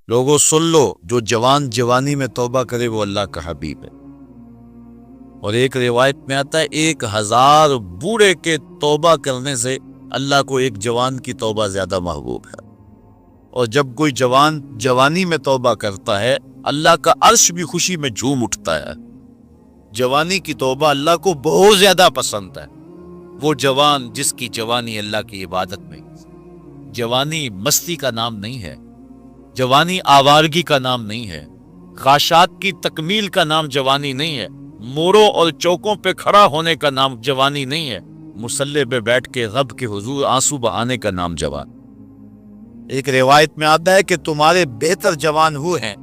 لوگوں سن لو، جو جوان جوانی میں توبہ کرے وہ اللہ کا حبیب ہے۔ اور ایک روایت میں آتا ہے 1000 بوڑھے کے توبہ کرنے سے اللہ کو ایک جوان کی توبہ زیادہ محبوب ہے۔ اور جب کوئی جوان جوانی میں توبہ کرتا ہے اللہ کا عرش بھی خوشی میں جھوم اٹھتا ہے۔ جوانی کی توبہ اللہ کو بہت زیادہ پسند ہے۔ وہ جوان جس کی جوانی اللہ کی عبادت میں۔ جوانی مستی کا نام نہیں ہے، جوانی آوارگی کا نام نہیں ہے، خواہشات کی تکمیل کا نام جوانی نہیں ہے، موڑوں اور چوکوں پہ کھڑا ہونے کا نام جوانی نہیں ہے، مصلی پہ بیٹھ کے رب کے حضور آنسو بہانے کا نام جوان۔ ایک روایت میں آتا ہے کہ تمہارے بہتر جوان وہ ہیں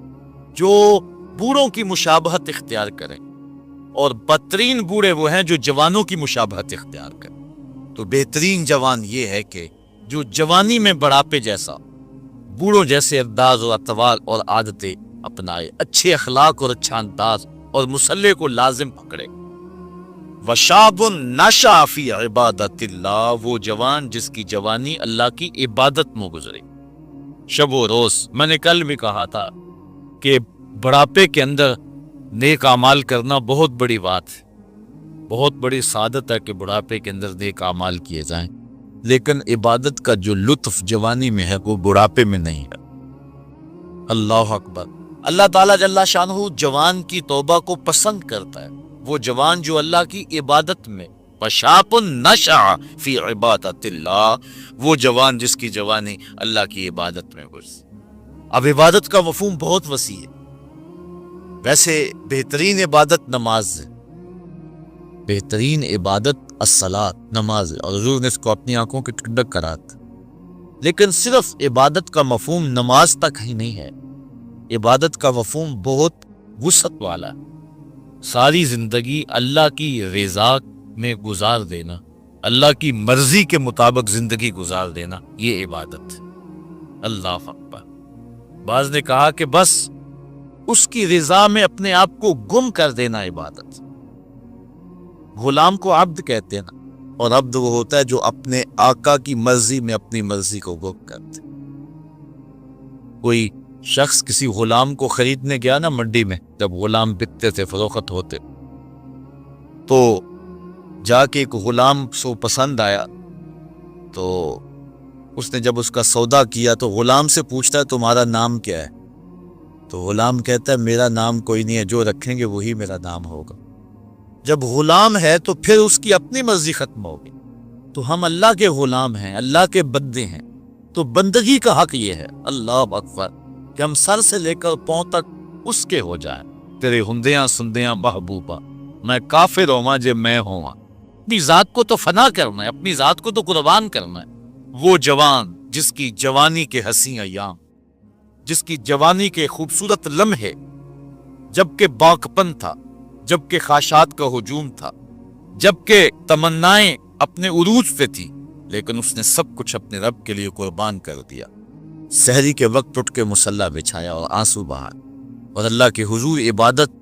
جو بوڑھوں کی مشابہت اختیار کریں، اور بدترین بوڑھے وہ ہیں جو جوانوں کی مشابہت اختیار کریں۔ تو بہترین جوان یہ ہے کہ جو جوانی میں بڑھاپے جیسا، بوڑھوں جیسے انداز اور اطوار اور عادتیں اپنائے، اچھے اخلاق اور اچھا انداز اور مصلی کو لازم پکڑے۔ وشاب نشأ فی عبادت اللہ، وہ جوان جس کی جوانی اللہ کی عبادت میں گزرے۔ شب و روز، میں نے کل بھی کہا تھا کہ بڑھاپے کے اندر نیک اعمال کرنا بہت بڑی بات ہے، بہت بڑی سعادت ہے کہ بڑھاپے کے اندر نیک اعمال کیے جائیں، لیکن عبادت کا جو لطف جوانی میں ہے وہ بڑھاپے میں نہیں ہے۔ اللہ اکبر۔ اللہ تعالیٰ جل شانہ جوان کی توبہ کو پسند کرتا ہے، وہ جوان جو اللہ کی عبادت میں وشاب نشأ فی عبادت اللہ، وہ جوان جس کی جوانی اللہ کی عبادت میں گزرے۔ اب عبادت کا مفہوم بہت وسیع ہے۔ ویسے بہترین عبادت نماز ہے، بہترین عبادت الصلاۃ نماز ہے، اور حضور نے اس کو اپنی آنکھوں کی ٹھنڈک کرات۔ لیکن صرف عبادت کا مفہوم نماز تک ہی نہیں ہے، عبادت کا مفہوم بہت وسعت والا ہے۔ ساری زندگی اللہ کی رضا میں گزار دینا، اللہ کی مرضی کے مطابق زندگی گزار دینا، یہ عبادت ہے۔ اللہ اکبر۔ بعض نے کہا کہ بس اس کی رضا میں اپنے آپ کو گم کر دینا عبادت۔ غلام کو عبد کہتے ہیں نا، اور عبد وہ ہوتا ہے جو اپنے آقا کی مرضی میں اپنی مرضی کو گم کرتے۔ کوئی شخص کسی غلام کو خریدنے گیا نا منڈی میں، جب غلام بکتے تھے فروخت ہوتے، تو جا کے ایک غلام سو پسند آیا، تو اس نے جب اس کا سودا کیا تو غلام سے پوچھتا ہے تمہارا نام کیا ہے؟ تو غلام کہتا ہے میرا نام کوئی نہیں ہے، جو رکھیں گے وہی میرا نام ہوگا۔ جب غلام ہے تو پھر اس کی اپنی مرضی ختم ہوگی۔ تو ہم اللہ کے غلام ہیں، اللہ کے بندے ہیں، تو بندگی کا حق یہ ہے، اللہ اکبر، کہ ہم سر سے لے کر پاؤں تک اس کے ہو جائیں۔ تیرے ہندیاں سندیاں محبوبہ، میں کافر ہوں جے میں ہوں۔ اپنی ذات کو تو فنا کرنا ہے، اپنی ذات کو تو قربان کرنا ہے۔ وہ جوان جس کی جوانی کے حسین ایام، جس کی جوانی کے خوبصورت لمحے جبکہ باکپن تھا، جبکہ خواہشات کا ہجوم تھا، جبکہ تمنائیں اپنے عروج پہ تھی، لیکن اس نے سب کچھ اپنے رب کے لیے قربان کر دیا۔ سحری کے وقت اٹھ کے مصلی بچھایا اور آنسو بہائے، اور اللہ کے حضور عبادت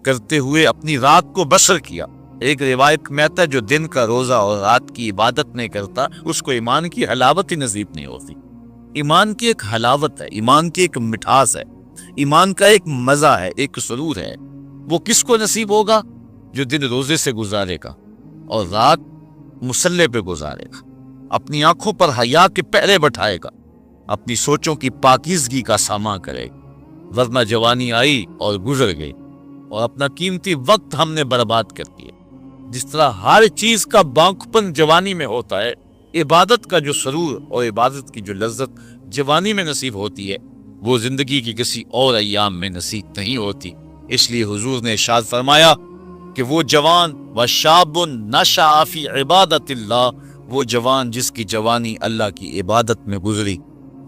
کرتے ہوئے اپنی رات کو بسر کیا۔ ایک روایت میں آتا ہے جو دن کا روزہ اور رات کی عبادت نہیں کرتا اس کو ایمان کی حلاوت ہی نصیب نہیں ہوتی۔ ایمان کی ایک حلاوت ہے، ایمان کی ایک مٹھاس ہے، ایمان کا ایک مزہ ہے، ایک سرور ہے۔ وہ کس کو نصیب ہوگا؟ جو دن روزے سے گزارے گا اور رات مصلی پہ گزارے گا، اپنی آنکھوں پر حیا کے پہرے بٹھائے گا، اپنی سوچوں کی پاکیزگی کا سامان کرے گا۔ ورنہ جوانی آئی اور گزر گئی، اور اپنا قیمتی وقت ہم نے برباد کر دیا۔ جس طرح ہر چیز کا بانکپن جوانی میں ہوتا ہے، عبادت کا جو سرور اور عبادت کی جو لذت جوانی میں نصیب ہوتی ہے وہ زندگی کی کسی اور ایام میں نصیب نہیں ہوتی۔ اس لیے حضور نے ارشاد فرمایا کہ وہ جوان وشاب نشأ فی عبادت اللہ، وہ جوان جس کی جوانی اللہ کی عبادت میں گزری،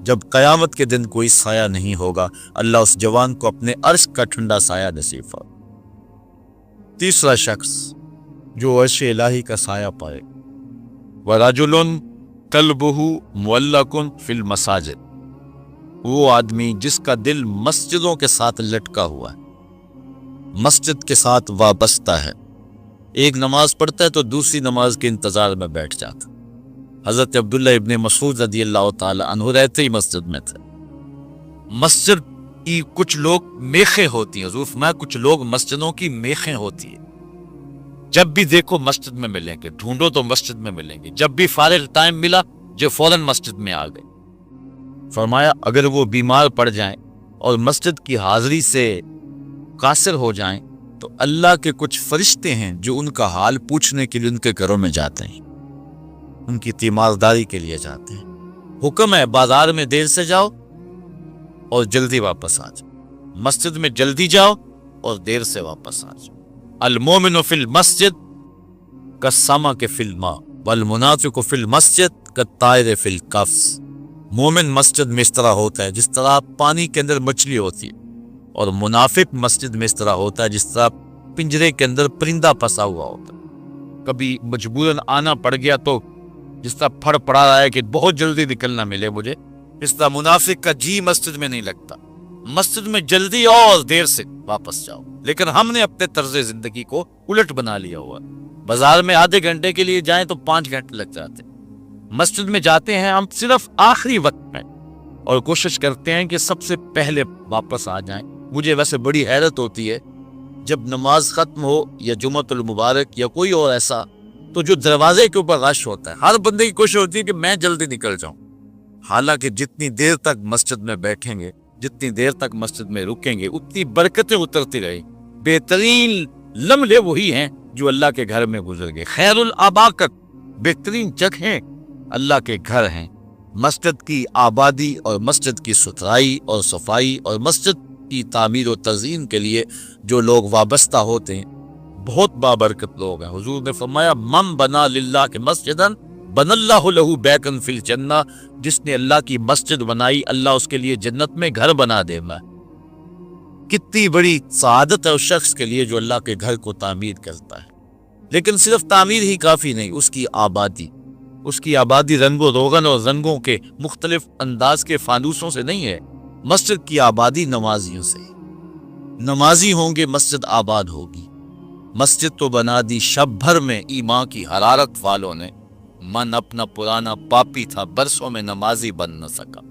جب قیامت کے دن کوئی سایہ نہیں ہوگا، اللہ اس جوان کو اپنے عرش کا ٹھنڈا سایہ نصیب فرمائے۔ تیسرا شخص جو عرش الہی کا سایہ پائے، وَرَجُلٌ قَلْبُهُ مُعَلَّقٌ فِي الْمَسَاجِدِ، وہ آدمی جس کا دل مسجدوں کے ساتھ لٹکا ہوا ہے، مسجد کے ساتھ وابستہ ہے، ایک نماز پڑھتا ہے تو دوسری نماز کے انتظار میں بیٹھ جاتا۔ حضرت عبداللہ ابن مسعود رضی اللہ تعالی عنہ رہتے ہی مسجد میں تھے. مسجد کی کچھ لوگ میخیں ہوتی ہیں، حضور فرمایا کچھ لوگ مسجدوں کی میخیں ہوتی ہیں، جب بھی دیکھو مسجد میں ملیں گے، ڈھونڈو تو مسجد میں ملیں گے، جب بھی فارغ ٹائم ملا جو فوراً مسجد میں آ گئے. فرمایا اگر وہ بیمار پڑ جائیں اور مسجد کی حاضری سے قاصر ہو جائیں تو اللہ کے کچھ فرشتے ہیں جو ان کا حال پوچھنے کے لیے ان کے گھروں میں جاتے ہیں، ان کی تیمارداری کے لیے جاتے ہیں. حکم ہے بازار میں دیر سے جاؤ اور جلدی واپس آ جاؤ، مسجد میں جلدی جاؤ اور دیر سے واپس آ جاؤ. المومن فی المسجد کالسمک فی الماء والمنافق فی المسجد کالطائر فی القفص. مومن مسجد میں اس طرح ہوتا ہے جس طرح پانی کے اندر مچھلی ہوتی ہے، اور منافق مسجد میں اس طرح ہوتا ہے جس طرح پنجرے کے اندر پرندہ پھنسا ہوا ہوتا ہے. کبھی مجبوراً آنا پڑ گیا تو جس طرح پھڑ پڑا رہا ہے کہ بہت جلدی نکلنا ملے مجھے، اس طرح منافق کا جی مسجد میں نہیں لگتا. مسجد میں جلدی اور دیر سے واپس جاؤ. لیکن ہم نے اپنے طرز زندگی کو الٹ بنا لیا ہوا. بازار میں آدھے گھنٹے کے لیے جائیں تو 5 گھنٹے لگ جاتے. مسجد میں جاتے ہیں ہم صرف آخری وقت میں اور کوشش کرتے ہیں کہ سب سے پہلے واپس آ جائیں. مجھے ویسے بڑی حیرت ہوتی ہے جب نماز ختم ہو یا جمعۃ المبارک یا کوئی اور ایسا، تو جو دروازے کے اوپر رش ہوتا ہے ہر بندے کی کوشش ہوتی ہے کہ میں جلدی نکل جاؤں. حالانکہ جتنی دیر تک مسجد میں بیٹھیں گے، جتنی دیر تک مسجد میں رکیں گے، اتنی برکتیں اترتی رہیں. بہترین لمحے وہی ہیں جو اللہ کے گھر میں گزر گئے. خیر الاباقت، بہترین جگہیں اللہ کے گھر ہیں. مسجد کی آبادی اور مسجد کی ستھرائی اور صفائی اور مسجد کی تعمیر و تزئین کے لیے جو لوگ وابستہ ہوتے ہیں بہت بابرکت لوگ ہیں. حضور نے فرمایا من بنا للہ کے مسجدن بن اللہ لہ بیتن فی الجنہ. جس نے اللہ کی مسجد بنائی اللہ اس کے لیے جنت میں گھر بنا دے گا. کتنی بڑی سعادت ہے اس شخص کے لیے جو اللہ کے گھر کو تعمیر کرتا ہے. لیکن صرف تعمیر ہی کافی نہیں، اس کی آبادی رنگ و روغن اور رنگوں کے مختلف انداز کے فانوسوں سے نہیں ہے. مسجد کی آبادی نمازیوں سے. نمازی ہوں گے مسجد آباد ہوگی. مسجد تو بنا دی شب بھر میں ایمان کی حرارت والوں نے، من اپنا پرانا پاپی تھا برسوں میں نمازی بن نہ سکا.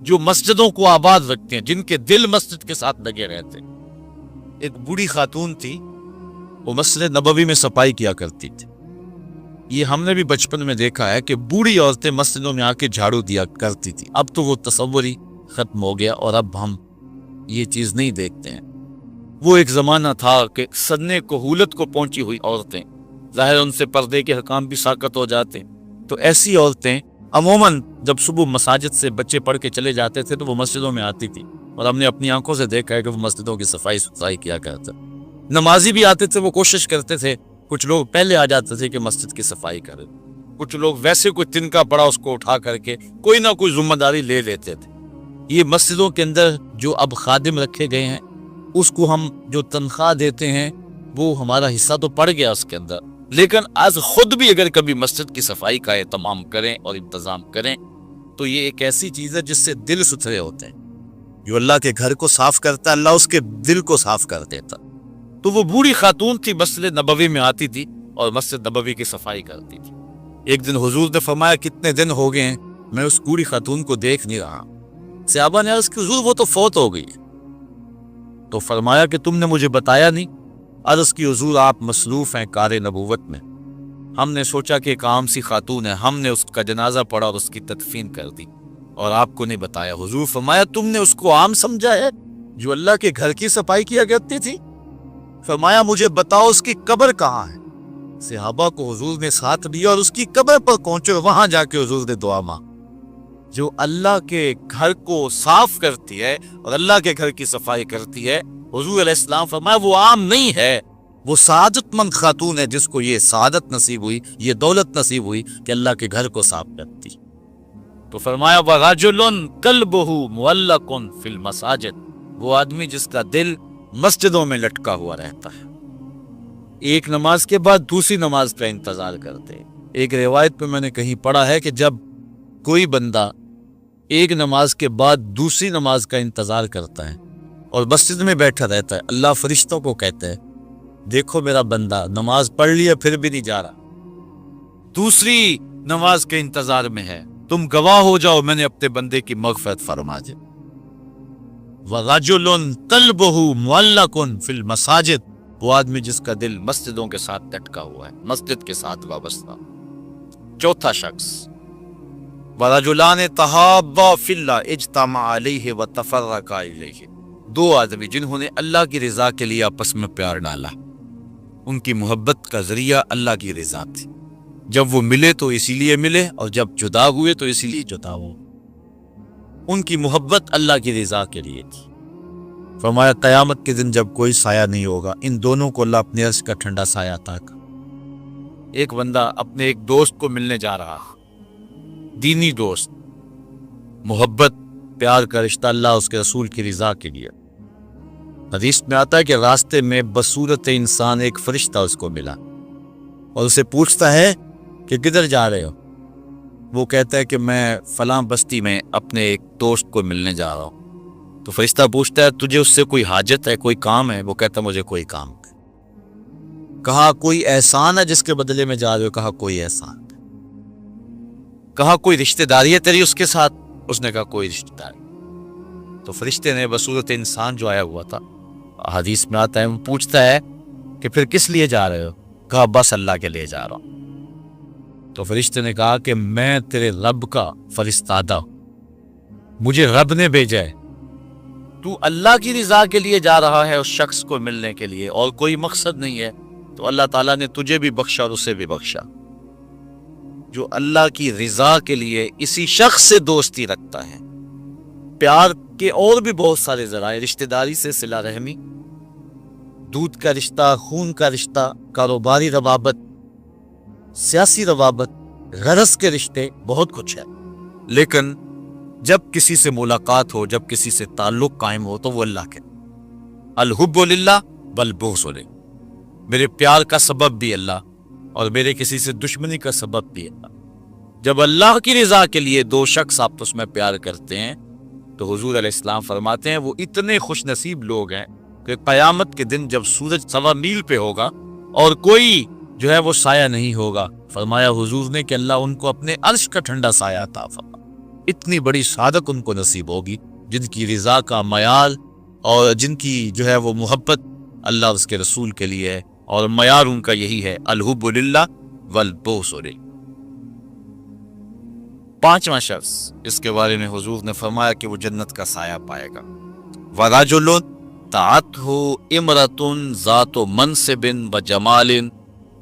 جو مسجدوں کو آباد رکھتے ہیں، جن کے دل مسجد کے ساتھ لگے رہتے ہیں. ایک بوڑھی خاتون تھی، وہ مسجد نبوی میں صفائی کیا کرتی تھی. یہ ہم نے بھی بچپن میں دیکھا ہے کہ بوڑھی عورتیں مسجدوں میں آ کے جھاڑو دیا کرتی تھی. اب تو وہ تصور ہی ختم ہو گیا اور اب ہم یہ چیز نہیں دیکھتے ہیں. وہ ایک زمانہ تھا کہ سدنے کہولت کو پہنچی ہوئی عورتیں، ظاہر ان سے پردے کے حکام بھی ساقط ہو جاتے، تو ایسی عورتیں عموماً جب صبح مساجد سے بچے پڑھ کے چلے جاتے تھے تو وہ مسجدوں میں آتی تھی، اور ہم نے اپنی آنکھوں سے دیکھا ہے کہ وہ مسجدوں کی صفائی ستھرائی کیا کرتے. نمازی بھی آتے تھے، وہ کوشش کرتے تھے. کچھ لوگ پہلے آ جاتے تھے کہ مسجد کی صفائی کریں، کچھ لوگ ویسے کوئی تنکا پڑا اس کو اٹھا کر کے کوئی نہ کوئی ذمہ داری لے لیتے تھے. یہ مسجدوں کے اندر جو اب خادم رکھے گئے ہیں، اس کو ہم جو تنخواہ دیتے ہیں وہ ہمارا حصہ تو پڑ گیا اس کے اندر، لیکن آج خود بھی اگر کبھی مسجد کی صفائی کا اہتمام کریں اور انتظام کریں تو یہ ایک ایسی چیز ہے جس سے دل ستھرے ہوتے ہیں. جو اللہ کے گھر کو صاف کرتا ہے اللہ اس کے دل کو صاف کر دیتا. تو وہ بوڑھی خاتون تھی، مسجد نبوی میں آتی تھی اور مسجد نبوی کی صفائی کرتی تھی. ایک دن حضور نے فرمایا کتنے دن ہو گئے ہیں میں اس بوڑھی خاتون کو دیکھ نہیں رہا. صحابہ نے عرض کی حضور وہ تو فوت ہو گئی. تو فرمایا کہ تم نے مجھے بتایا نہیں. عرض کی حضور آپ مصروف ہیں کار نبوت میں، ہم نے سوچا کہ ایک عام سی خاتون ہے، ہم نے اس کا جنازہ پڑھا اور اس کی تدفین کر دی اور آپ کو نہیں بتایا. حضور فرمایا تم نے اس کو عام سمجھا ہے جو اللہ کے گھر کی صفائی کیا کرتی تھی؟ فرمایا مجھے بتاؤ اس کی قبر کہاں ہے. صحابہ کو حضور نے ساتھ دیا اور اس کی قبر پر پہنچے، وہاں جا کے حضور نے دعا مانگی. جو اللہ کے گھر کو صاف کرتی ہے اور اللہ کے گھر کی صفائی کرتی ہے، حضور علیہ السلام فرمایا وہ عام نہیں ہے، وہ سعادت مند خاتون ہے جس کو یہ سعادت نصیب ہوئی، یہ دولت نصیب ہوئی کہ اللہ کے گھر کو صاف کرتی. تو فرمایا وَرَجُلٌ قَلْبُهُ مُعَلَّقٌ فِي الْمَسَاجِدِ، وہ آدمی جس کا دل مسجدوں میں لٹکا ہوا رہتا ہے، ایک نماز کے بعد دوسری نماز کا انتظار کرتے. ایک روایت پہ میں نے کہیں پڑھا ہے کہ جب کوئی بندہ ایک نماز کے بعد دوسری نماز کا انتظار کرتا ہے اور مسجد میں بیٹھا رہتا ہے، اللہ فرشتوں کو کہتا ہے دیکھو میرا بندہ نماز پڑھ لیا پھر بھی نہیں جا رہا، دوسری نماز کے انتظار میں ہے، تم گواہ ہو جاؤ میں نے اپنے بندے کی مغفرت فرما دی۔ وَرَجُلٌ قَلْبُهُ مُعَلَّقٌ فِي الْمَسَاجِدِ، وہ آدمی جس کا دل مسجدوں کے ساتھ لٹکا ہوا ہے، مسجد کے ساتھ وابستہ۔ چوتھا شخص وَرَجُلَانِ تَحَابَّا فِي اللَّهِ اجْتَمَعَا عَلَيْهِ وَتَفَرَّقَا إِلَيْهِ، دو آدمی جنہوں نے اللہ کی رضا کے لیے آپس میں پیار ڈالا، ان کی محبت کا ذریعہ اللہ کی رضا تھی، جب وہ ملے تو اسی لیے ملے اور جب جدا ہوئے تو اسی لیے جدا ہوئے، ان کی محبت اللہ کی رضا کے لیے تھی۔ فرمایا قیامت کے دن جب کوئی سایہ نہیں ہوگا، ان دونوں کو اللہ اپنے عرش کا ٹھنڈا سایہ عطا کر۔ ایک بندہ اپنے ایک دوست کو ملنے جا رہا، دینی دوست، محبت پیار کا رشتہ اللہ اس کے رسول کی رضا کے لیے۔ حدیث میں آتا ہے کہ راستے میں بصورت انسان ایک فرشتہ اس کو ملا اور اسے پوچھتا ہے کہ کدھر جا رہے ہو؟ وہ کہتا ہے کہ میں فلاں بستی میں اپنے ایک دوست کو ملنے جا رہا ہوں۔ تو فرشتہ پوچھتا ہے تجھے اس سے کوئی حاجت ہے، کوئی کام ہے؟ وہ کہتا ہے مجھے کوئی کام ہے۔ کہا کوئی احسان ہے جس کے بدلے میں جا رہے ہو؟ کہا کوئی احسان ہے۔ کہا کوئی رشتہ داری ہے تیری اس کے ساتھ؟ اس نے کہا کوئی رشتہ داری۔ تو فرشتے نے بصورت انسان جو آیا ہوا تھا، حدیث میں آتا ہے، وہ پوچھتا ہے کہ پھر کس لیے جا رہے ہو؟ کہا بس اللہ کے لیے جا رہا ہوں۔ تو فرشتے نے کہا کہ میں تیرے رب کا فرستادہ ہوں، مجھے رب نے بھیجا ہے، تو اللہ کی رضا کے لیے جا رہا ہے اس شخص کو ملنے کے لیے اور کوئی مقصد نہیں ہے، تو اللہ تعالیٰ نے تجھے بھی بخشا اور اسے بھی بخشا۔ جو اللہ کی رضا کے لیے اسی شخص سے دوستی رکھتا ہے، پیار کے اور بھی بہت سارے ذرائع، رشتہ داری سے صلہ رحمی، دودھ کا رشتہ، خون کا رشتہ، کاروباری روابط، سیاسی روابط، غرض کے رشتے، بہت کچھ ہے، لیکن جب کسی سے ملاقات ہو، جب کسی سے تعلق قائم ہو تو وہ اللہ کے الحب للہ والبغض لہ، میرے پیار کا سبب بھی اللہ اور میرے کسی سے دشمنی کا سبب بھی اللہ۔ جب اللہ کی رضا کے لیے دو شخص آپس میں پیار کرتے ہیں تو حضور علیہ السلام فرماتے ہیں وہ اتنے خوش نصیب لوگ ہیں کہ قیامت کے دن جب سورج 1.25 میل پہ ہوگا اور کوئی جو ہے وہ سایہ نہیں ہوگا، فرمایا حضور نے کہ اللہ ان کو اپنے عرش کا ٹھنڈا سایہ عطا فرمائے۔ اتنی بڑی سعادت ان کو نصیب ہوگی جن کی رضا کا معیار اور جن کی جو ہے وہ محبت اللہ اور اس کے رسول کے لیے ہے، اور معیار ان کا یہی ہے الحب للہ والبغض لہ۔ پانچواں شخص اس کے بارے میں حضور نے فرمایا کہ وہ جنت کا سایہ پائے گا، وَرَجُلٌ دَعَتْهُ امْرَأَةٌ ذَاتُ مَنْصِبٍ وَجَمَالٍ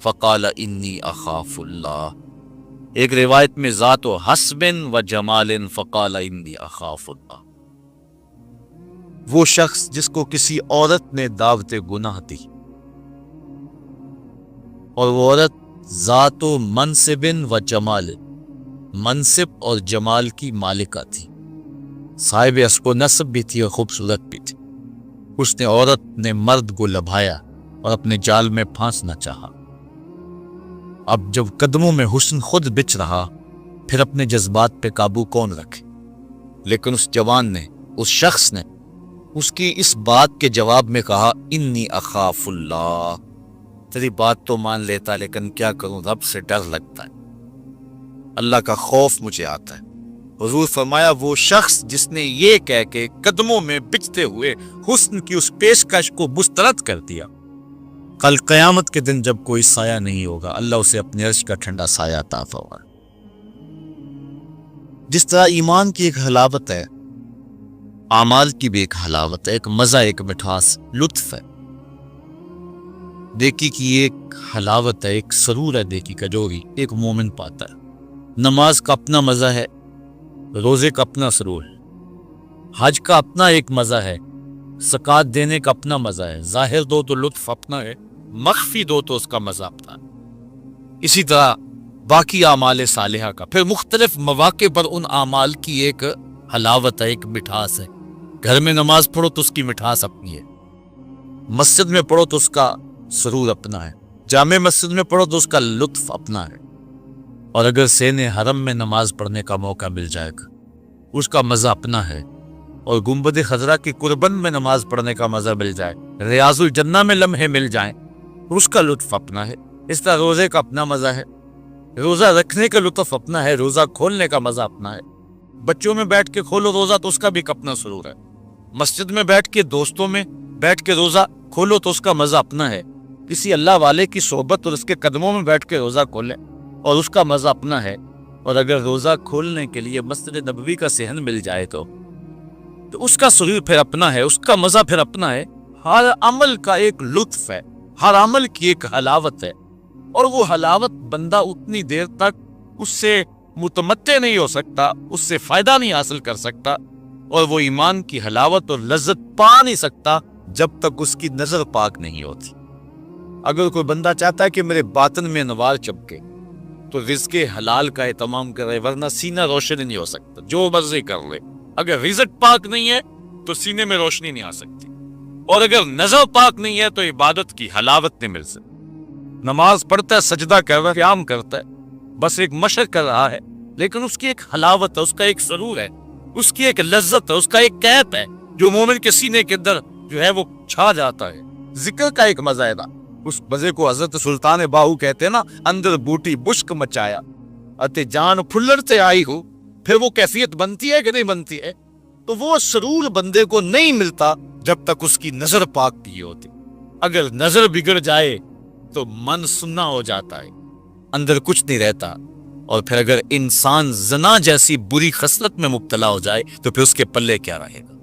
فَقَالَ إِنِّي أَخَافُ اللَّهَ، ایک روایت میں ذات و حسب و جمال فقال انی اخاف اللہ، وہ شخص جس کو کسی عورت نے دعوت گناہ دی اور وہ عورت ذات و منصب و جمال، منصب اور جمال کی مالکہ تھی، صاحب اسب و نسب بھی تھی اور خوبصورت بھی تھی۔ اس نے عورت نے مرد کو لبھایا اور اپنے جال میں پھانسنا چاہا۔ اب جب قدموں میں حسن خود بچ رہا، پھر اپنے جذبات پہ قابو کون رکھے؟ لیکن اس جوان نے، اس شخص نے اس کی اس بات کے جواب میں کہا انی اخاف اللہ، تیری بات تو مان لیتا لیکن کیا کروں، رب سے ڈر لگتا ہے، اللہ کا خوف مجھے آتا ہے۔ حضور فرمایا وہ شخص جس نے یہ کہہ کے قدموں میں بچتے ہوئے حسن کی اس پیشکش کو مسترد کر دیا، کل قیامت کے دن جب کوئی سایہ نہیں ہوگا اللہ اسے اپنے عرش کا ٹھنڈا سایہ عطا فرمائے۔ جس طرح ایمان کی ایک حلاوت ہے، اعمال کی بھی ایک حلاوت ہے، ایک مزہ، ایک مٹھاس، لطف ہے، نیکی کی ایک حلاوت ہے، ایک سرور ہے نیکی کا جو بھی ایک مومن پاتا ہے۔ نماز کا اپنا مزہ ہے، روزے کا اپنا سرور ہے، حج کا اپنا ایک مزہ ہے، زکوٰۃ دینے کا اپنا مزہ ہے، ظاہر دو تو لطف اپنا ہے، مخفی دو تو اس کا مزہ اپنا ہے۔ اسی طرح باقی اعمال صالحہ کا پھر مختلف مواقع پر ان اعمال کی ایک حلاوت ہے، ایک مٹھاس ہے۔ گھر میں نماز پڑھو تو اس کی مٹھاس اپنی ہے، مسجد میں پڑھو تو اس کا سرور اپنا ہے، جامع مسجد میں پڑھو تو اس کا لطف اپنا ہے، اور اگر سین حرم میں نماز پڑھنے کا موقع مل جائے گا اس کا مزہ اپنا ہے، اور گنبد خضرا کی قربن میں نماز پڑھنے کا مزہ مل جائے، ریاض الجنہ میں لمحے مل جائیں اس کا لطف اپنا ہے۔ اس طرح روزے کا اپنا مزہ ہے، روزہ رکھنے کا لطف اپنا ہے، روزہ کھولنے کا مزہ اپنا ہے۔ بچوں میں بیٹھ کے کھولو روزہ تو اس کا بھی ایک اپنا سرور ہے، مسجد میں بیٹھ کے دوستوں میں بیٹھ کے روزہ کھولو تو اس کا مزہ اپنا ہے، کسی اللہ والے کی صحبت اور اس کے قدموں میں بیٹھ کے روزہ کھولیں اور اس کا مزہ اپنا ہے۔ اور اگر روزہ کھولنے کے لیے مسجد نبوی کا صحن مل جائے تو اس کا سرور پھر اپنا ہے، اس کا مزہ پھر اپنا ہے۔ ہر عمل کا ایک لطف ہے، ہر عمل کی ایک حلاوت ہے، اور وہ حلاوت بندہ اتنی دیر تک اس سے متمتع نہیں ہو سکتا، اس سے فائدہ نہیں حاصل کر سکتا، اور وہ ایمان کی حلاوت اور لذت پا نہیں سکتا جب تک اس کی نظر پاک نہیں ہوتی۔ اگر کوئی بندہ چاہتا ہے کہ میرے باطن میں انوار چمکے تو رزق حلال کا اہتمام کرے، ورنہ سینہ روشن نہیں ہو سکتا، جو مرضی کر لے۔ اگر رزق پاک نہیں ہے تو سینے میں روشنی نہیں آ سکتی، اور اگر نظر پاک نہیں ہے تو عبادت کی حلاوت نہیں مل سکتی۔ نماز پڑھتا ہے، سجدہ کر رہا ہے، قیام کرتا ہے، بس ایک مشق کر رہا ہے، لیکن اس کی ایک حلاوت ہے، اس کا ایک سرور ہے، اس کی ایک لذت ہے، اس کا ایک کیف ہے جو مومن کے سینے کے اندر جو ہے وہ چھا جاتا ہے۔ ذکر کا ایک مزہ ہے نا، اس مزے کو حضرت سلطان باہو کہتے ہیں نا، اندر بوٹی بشک مچایا اتے جان پھلر سے آئی ہو۔ پھر وہ کیفیت بنتی ہے کہ نہیں بنتی ہے؟ تو وہ سرور بندے کو نہیں ملتا جب تک اس کی نظر پاک نہیں ہوتی۔ اگر نظر بگڑ جائے تو من سننا ہو جاتا ہے، اندر کچھ نہیں رہتا۔ اور پھر اگر انسان زنا جیسی بری خصلت میں مبتلا ہو جائے تو پھر اس کے پلے کیا رہے گا؟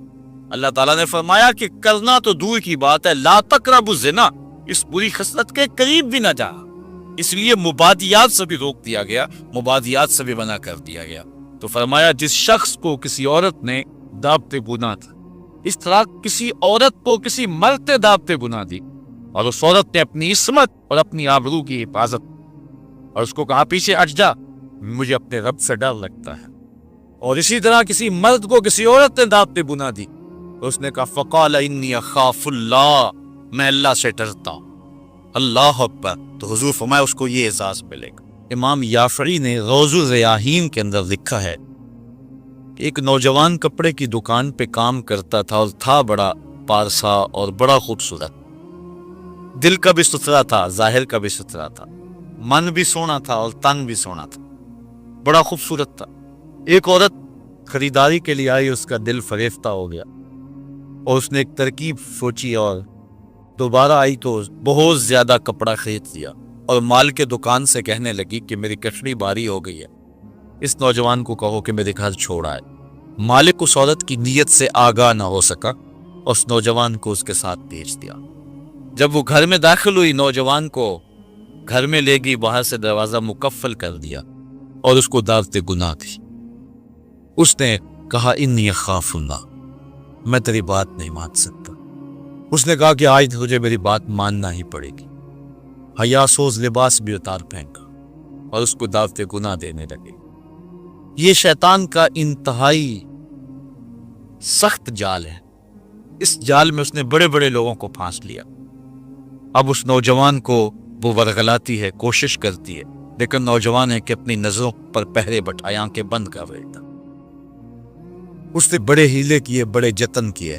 اللہ تعالیٰ نے فرمایا کہ کرنا تو دور کی بات ہے، لا تقربوا الزنا، اس بری خصلت کے قریب بھی نہ جا۔ اس لیے مبادیات سے بھی روک دیا گیا، مبادیات سے بھی منع کر دیا گیا۔ تو فرمایا جس شخص کو کسی عورت نے دعوت گناہ تھا، اس طرح کسی عورت کو کسی مرد نے دعوت گناہ دی، اور اس عورت نے اپنی عصمت اور اپنی آبرو کی حفاظت، اور اس کو کہا پیچھے ہٹ جا، مجھے اپنے رب سے ڈر لگتا ہے۔ اور اسی طرح کسی مرد کو کسی عورت نے دعوت گناہ دی، تو اس نے کہا فقال انی اخاف اللہ، میں اللہ سے ڈرتا ہوں۔ اللہ اکبر۔ تو حضور فرمایا اس کو یہ اعزاز ملے گا۔ امام یافعی نے روض الریاحین کے اندر لکھا ہے کہ ایک نوجوان کپڑے کی دکان پہ کام کرتا تھا، اور تھا بڑا پارسا اور بڑا خوبصورت، دل کا بھی ستھرا تھا، ظاہر کا بھی ستھرا تھا، من بھی سونا تھا اور تن بھی سونا تھا، بڑا خوبصورت تھا۔ ایک عورت خریداری کے لیے آئی، اس کا دل فریفتہ ہو گیا، اور اس نے ایک ترکیب سوچی اور دوبارہ آئی تو بہت زیادہ کپڑا خرید لیا، اور مال کے دکان سے کہنے لگی کہ میری کشڑی باری ہو گئی ہے، اس نوجوان کو کہو کہ میرے گھر چھوڑ آئے۔ مالک اس عورت کی نیت سے آگاہ نہ ہو سکا، اس نوجوان کو اس کے ساتھ بھیج دیا۔ جب وہ گھر میں داخل ہوئی، نوجوان کو گھر میں لے گئی، باہر سے دروازہ مقفل کر دیا اور اس کو دعوت گناہ دی۔ اس نے کہا انی اخاف اللہ، میں تیری بات نہیں مان سکتا۔ اس نے کہا کہ آج تجھے میری بات ماننا ہی پڑے گی۔ حیا سوز لباس بھی اتار پھینکا اور اس کو دعوت گناہ دینے لگے۔ یہ شیطان کا انتہائی سخت جال ہے، اس جال میں اس نے بڑے بڑے لوگوں کو پھانس لیا۔ اب اس نوجوان کو وہ ورغلاتی ہے، کوشش کرتی ہے، لیکن نوجوان ہے کہ اپنی نظروں پر پہرے بٹھائے، آنکھیں بند کر رہتا۔ اس نے بڑے ہیلے کیے، بڑے جتن کیے،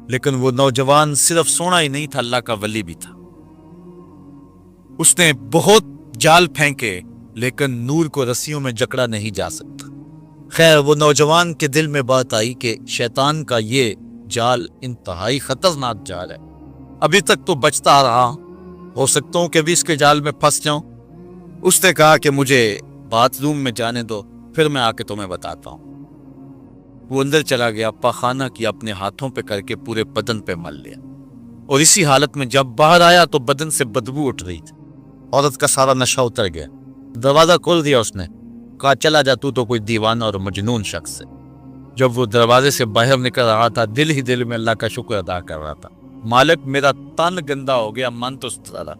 لیکن وہ نوجوان صرف سونا ہی نہیں تھا، اللہ کا ولی بھی تھا۔ اس نے بہت جال پھینکے، لیکن نور کو رسیوں میں جکڑا نہیں جا سکتا۔ خیر، وہ نوجوان کے دل میں بات آئی کہ شیطان کا یہ جال انتہائی خطرناک جال ہے، ابھی تک تو بچتا آ رہا، ہو سکتا ہوں کہ بھی اس کے جال میں پھنس جاؤں۔ اس نے کہا کہ مجھے باتھ روم میں جانے دو، پھر میں آ کے تمہیں بتاتا ہوں۔ وہ اندر چلا گیا، پاخانہ کیا، اپنے ہاتھوں پہ کر کے پورے بدن پہ مل لیا، اور اسی حالت میں جب باہر آیا تو بدن سے بدبو اٹھ رہی تھی۔ عورت کا سارا نشہ اتر گیا، دروازہ کھول دیا اس نے، کہا چلا جا، تو کوئی دیوانہ اور مجنون شخص ہے۔ جب وہ دروازے سے باہر نکل رہا تھا، دل ہی دل میں اللہ کا شکر ادا کر رہا تھا، مالک میرا تن گندا ہو گیا، من تو ستھرا رہا۔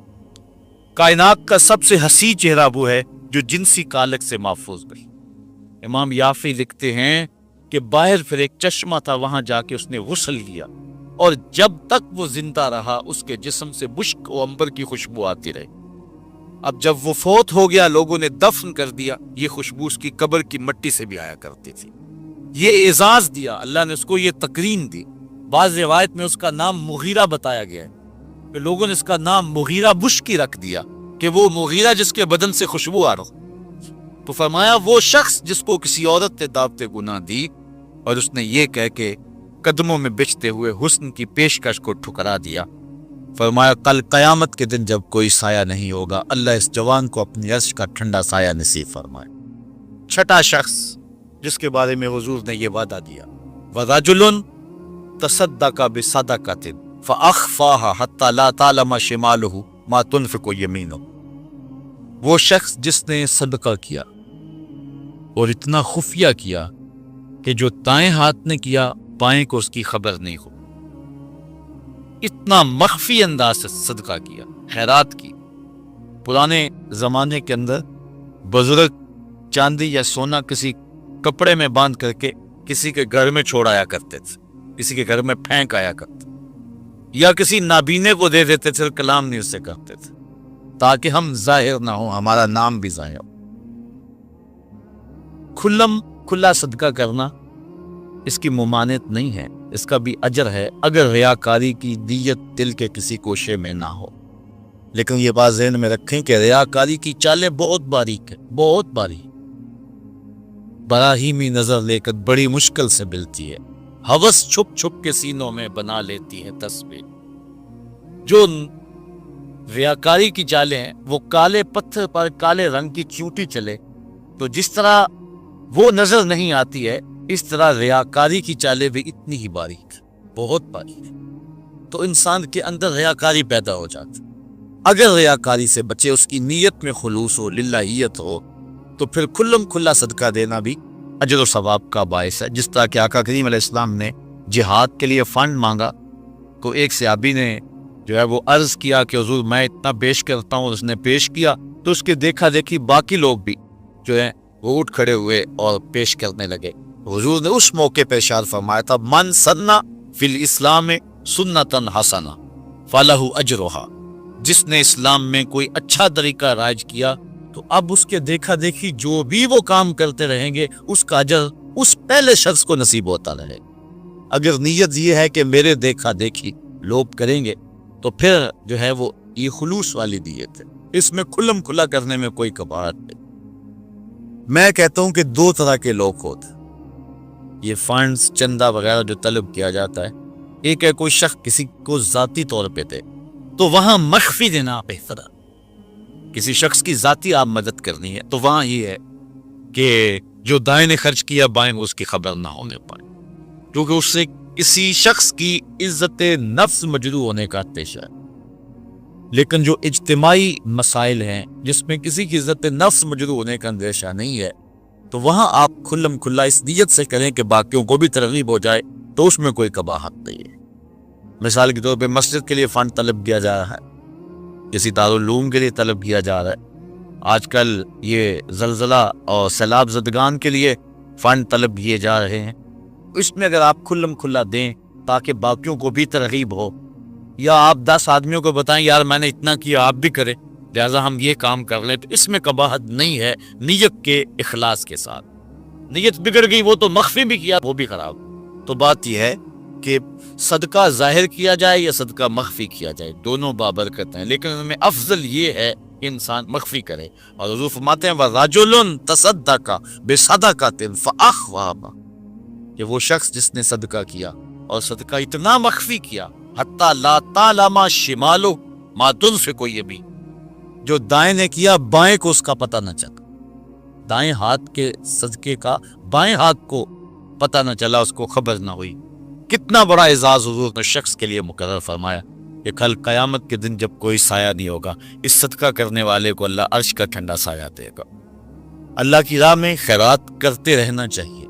کائنات کا سب سے حسین چہرہ وہ ہے جو جنسی کالک سے محفوظ بھی۔ امام یافعی لکھتے ہیں کہ باہر پھر ایک چشمہ تھا، وہاں جا کے اس نے غسل لیا، اور جب تک وہ زندہ رہا اس کے جسم سے مشک و عنبر کی خوشبو آتی رہی۔ اب جب وہ فوت ہو گیا، لوگوں نے دفن کر دیا، یہ خوشبو اس کی قبر کی مٹی سے بھی آیا کرتی تھی۔ یہ اعزاز دیا اللہ نے، اس کو یہ تکریم دی۔ بعض روایت میں اس کا نام مغیرہ بتایا گیا ہے کہ لوگوں نے اس کا نام مغیرہ بشکی رکھ دیا، کہ وہ مغیرہ جس کے بدن سے خوشبو آ رہا۔ تو فرمایا وہ شخص جس کو کسی عورت نے دعوت گناہ دی اور اس نے یہ کہہ کے قدموں میں بچتے ہوئے حسن کی پیشکش کو ٹھکرا دیا، فرمایا کل قیامت کے دن جب کوئی سایہ نہیں ہوگا، اللہ اس جوان کو اپنی عرش کا ٹھنڈا سایہ نصیب فرمائے۔ چھٹا شخص جس کے بارے میں حضور نے یہ وعدہ دیا، وَرَجُلٌ تَصَدَّقَ بِصَدَقَةٍ فَأَخْفَاهَا حَتَّى لَا تَعْلَمَ شِمَالُهُ مَا تُنْفِقُ يَمِينُهُ، وہ شخص جس نے صدقہ کیا اور اتنا خفیہ کیا کہ جو دائیں ہاتھ نے کیا بائیں کو اس کی خبر نہیں ہو، اتنا مخفی انداز سے صدقہ کیا، خیرات کی۔ پرانے زمانے کے اندر بزرگ چاندی یا سونا کسی کپڑے میں باندھ کر کے کسی کے گھر میں چھوڑ آیا کرتے تھے، کسی کے گھر میں پھینک آیا کرتے، یا کسی نابینے کو دے دیتے تھے، کلام نہیں اس سے کرتے تھے تاکہ ہم ظاہر نہ ہوں، ہمارا نام بھی ظاہر ہو۔ کھلا صدقہ کرنا اس کی ممانعت نہیں ہے، اس کا بھی اجر ہے اگر ریاکاری کی نیت دل کے کسی کوشے میں نہ ہو۔ لیکن یہ بات ذہن میں رکھیں کہ ریاکاری کی چالیں بہت باریک ہیں، بہت باریک، براہیمی نظر لے کر بڑی مشکل سے ملتی ہے، ہوس چھپ چھپ کے سینوں میں بنا لیتی ہے تصویر۔ جو ریاکاری کی چالیں ہیں وہ کالے پتھر پر کالے رنگ کی چونٹی چلے تو جس طرح وہ نظر نہیں آتی ہے، اس طرح ریاکاری کی چالیں بھی اتنی ہی باریک، بہت باریک، تو انسان کے اندر ریاکاری پیدا ہو جاتی۔ اگر ریاکاری سے بچے، اس کی نیت میں خلوص ہو، للہیت ہو، تو پھر کھلا صدقہ دینا بھی اجر و ثواب کا باعث ہے۔ جس طرح کہ آقا کریم علیہ السلام نے جہاد کے لیے فنڈ مانگا تو ایک صحابی نے جو ہے وہ عرض کیا کہ حضور میں اتنا پیش کرتا ہوں، اس نے پیش کیا تو اس کے دیکھا دیکھی باقی لوگ بھی جو ہے وہ اٹھ کھڑے ہوئے اور پیش کرنے لگے۔ حضور نے اس موقع پہ ارشاد فرمایا تھا، من سنّا فی الاسلام سنتاً حسنہ فلہ اجرہا، جس نے اسلام میں کوئی اچھا طریقہ رائج کیا تو اب اس کے دیکھا دیکھی جو بھی وہ کام کرتے رہیں گے اس کا اجر اس پہلے شخص کو نصیب ہوتا رہے۔ اگر نیت یہ ہے کہ میرے دیکھا دیکھی لوگ کریں گے تو پھر جو ہے وہ یہ خلوص والی نیت ہے، اس میں کھلا کرنے میں کوئی کباہت نہیں۔ میں کہتا ہوں کہ دو طرح کے لوگ ہوتے ہیں یہ فنڈز چندہ وغیرہ جو طلب کیا جاتا ہے۔ ایک ہے کوئی شخص کسی کو ذاتی طور پہ دے تو وہاں مخفی دینا بہتر ہے۔ کسی شخص کی ذاتی آپ مدد کرنی ہے تو وہاں یہ ہے کہ جو دائیں نے خرچ کیا بائیں اس کی خبر نہ ہونے پائے، کیونکہ اس سے کسی شخص کی عزت نفس مجروح ہونے کا اندیشہ ہے۔ لیکن جو اجتماعی مسائل ہیں جس میں کسی کی عزت نفس مجروح ہونے کا اندیشہ نہیں ہے تو وہاں آپ کھلا اس نیت سے کریں کہ باقیوں کو بھی ترغیب ہو جائے تو اس میں کوئی قباحت نہیں ہے۔ مثال کے طور پہ مسجد کے لیے فنڈ طلب کیا جا رہا ہے، کسی دارالعلوم کے لیے طلب کیا جا رہا ہے، آج کل یہ زلزلہ اور سیلاب زدگان کے لیے فنڈ طلب کیے جا رہے ہیں، اس میں اگر آپ کھلا دیں تاکہ باقیوں کو بھی ترغیب ہو، یا آپ 10 آدمیوں کو بتائیں یار میں نے اتنا کیا آپ بھی کریں لہٰذا ہم یہ کام کر لیں، تو اس میں قباحت نہیں ہے نیت کے اخلاص کے ساتھ۔ نیت بگڑ گئی وہ تو مخفی بھی کیا وہ بھی خراب۔ تو بات یہ ہے کہ صدقہ ظاہر کیا جائے یا صدقہ مخفی کیا جائے، دونوں بابرکت ہیں، لیکن ان میں افضل یہ ہے کہ انسان مخفی کرے۔ اور حضور فرماتے ہیں وَرَجُلٌ تَصَدَّقَ بِصَدَقَةٍ فَأَخْفَاهَا، کہ وہ شخص جس نے صدقہ کیا اور صدقہ اتنا مخفی کیا حتیٰ لا تعلم شمالہ ما تنفق یمینہ، جو دائیں نے کیا بائیں کو اس کا پتہ نہ چلا، دائیں ہاتھ کے صدقے کا بائیں ہاتھ کو پتہ نہ چلا، اس کو خبر نہ ہوئی۔ کتنا بڑا اعزاز حضور نے شخص کے لیے مقرر فرمایا کہ کل قیامت کے دن جب کوئی سایہ نہیں ہوگا، اس صدقہ کرنے والے کو اللہ عرش کا ٹھنڈا سایہ دے گا۔ اللہ کی راہ میں خیرات کرتے رہنا چاہیے،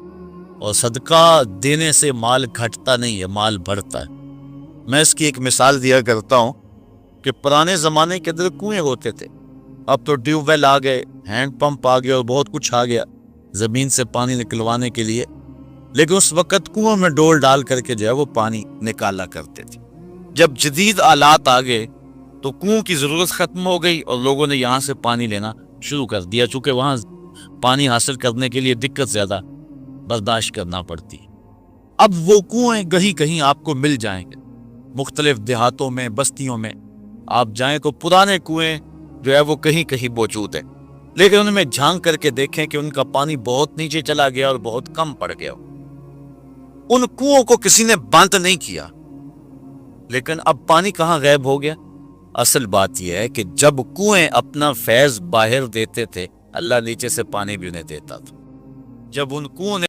اور صدقہ دینے سے مال گھٹتا نہیں ہے، مال بڑھتا ہے۔ میں اس کی ایک مثال دیا کرتا ہوں کہ پرانے زمانے کے اندر کنویں ہوتے تھے، اب تو ٹیوب ویل آ گئے، ہینڈ پمپ آ گئے اور بہت کچھ آ گیا زمین سے پانی نکلوانے کے لیے، لیکن اس وقت کنویں میں ڈول ڈال کر کے جو ہے وہ پانی نکالا کرتے تھے۔ جب جدید آلات آ گئے تو کنویں کی ضرورت ختم ہو گئی اور لوگوں نے یہاں سے پانی لینا شروع کر دیا، چونکہ وہاں پانی حاصل کرنے کے لیے دقت زیادہ برداشت کرنا پڑتی۔ اب وہ کنویں کہیں آپ کو مل جائیں گے، مختلف دیہاتوں میں بستیوں میں آپ جائیں تو پرانے کنویں جو ہے وہ کہیں موجود ہیں۔ لیکن ان میں جھانک کر کے دیکھیں کہ ان کا پانی بہت نیچے چلا گیا اور بہت کم پڑ گیا. ان کنووں کو کسی نے بند نہیں کیا، لیکن اب پانی کہاں غائب ہو گیا؟ اصل بات یہ ہے کہ جب کنویں اپنا فیض باہر دیتے تھے، اللہ نیچے سے پانی بھی انہیں دیتا تھا. جب ان کنووں نے